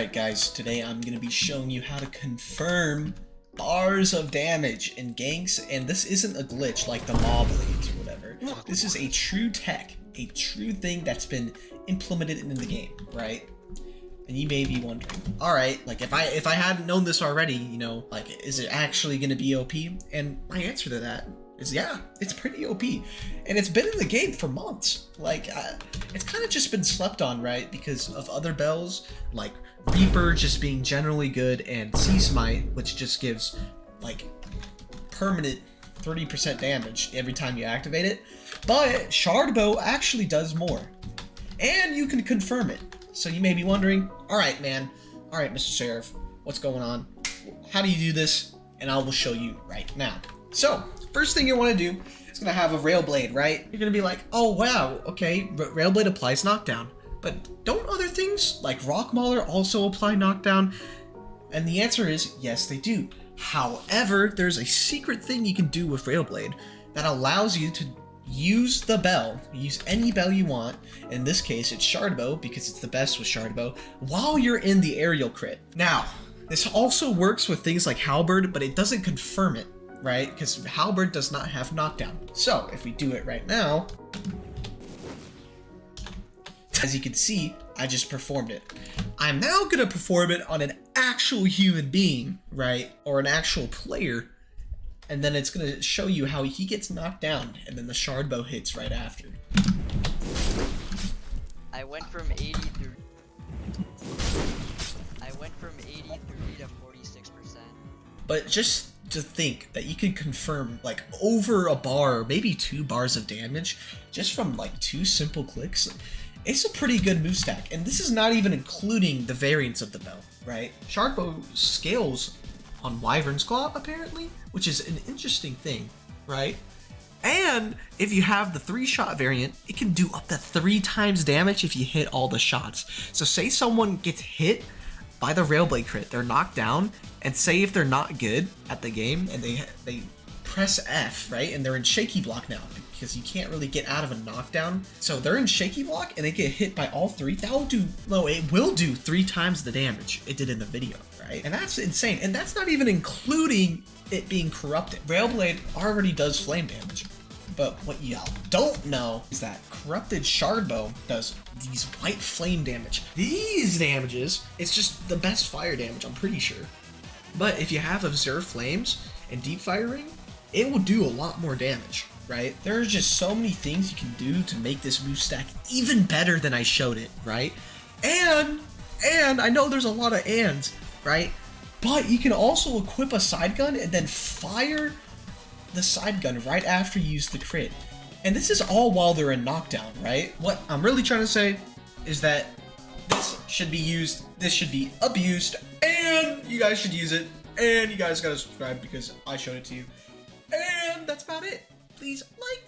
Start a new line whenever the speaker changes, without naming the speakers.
Alright guys, today I'm going to be showing you how to confirm bars of damage in ganks, and this isn't a glitch like the mob blades or whatever. This is a true tech, a true thing that's been implemented into the game, right? And you may be wondering, alright, like if I hadn't known this already, you know, like is it actually going to be OP? And my answer to that is yeah, it's pretty OP. And it's been in the game for months. Like, it's kind of just been slept on, right? Because of other bells, like Reaper just being generally good, and Sea Smite, which just gives, like, permanent 30% damage every time you activate it. But Sharbo actually does more. And you can confirm it. So you may be wondering, alright man, alright Mr. Sheriff, what's going on? How do you do this? And I will show you right now. So, first thing you want to do is going to have a Rail Blade, right? You're going to be like, oh wow, okay, Rail Blade applies Knockdown. But don't other things like Rock Mauler also apply Knockdown? And the answer is yes, they do. However, there's a secret thing you can do with Rail Blade that allows you to use the bell, use any bell you want. In this case, it's Sharbo because it's the best with Sharbo, while you're in the aerial crit. Now, this also works with things like Halberd, but it doesn't confirm it, right? Because Halberd does not have Knockdown. So if we do it right now, as you can see, I just performed it. I'm now gonna perform it on an actual human being, right? Or an actual player. And then it's gonna show you how he gets knocked down, and then the Sharbo hits right after.
I went from 80 through. to 46%.
But just to think that you can confirm like over a bar, maybe 2 bars of damage, just from like 2 simple clicks, it's a pretty good move stack. And this is not even including the variants of the bell, right? Sharbo scales on Wyvern's Claw, apparently, which is an interesting thing, right? And if you have the 3-shot variant, it can do up to 3 times damage if you hit all the shots. So say someone gets hit by the Railblade crit, they're knocked down, and say if they're not good at the game and they press F, right? And they're in shaky block now because you can't really get out of a knockdown. So they're in shaky block and they get hit by all 3. It will do 3 times the damage it did in the video, right? And that's insane. And that's not even including it being corrupted. Railblade already does flame damage. But what y'all don't know is that corrupted Sharbo does these white flame damage. These damages, it's just the best fire damage, I'm pretty sure. But if you have Observe Flames and Deep Firing, it will do a lot more damage, right? There are just so many things you can do to make this move stack even better than I showed it, right? And I know there's a lot of ands, right? But you can also equip a side gun and then fire the side gun right after you use the crit. And this is all while they're in knockdown, right? What I'm really trying to say is that this should be used, this should be abused, and you guys should use it, and you guys gotta subscribe because I showed it to you. And that's about it. Please like,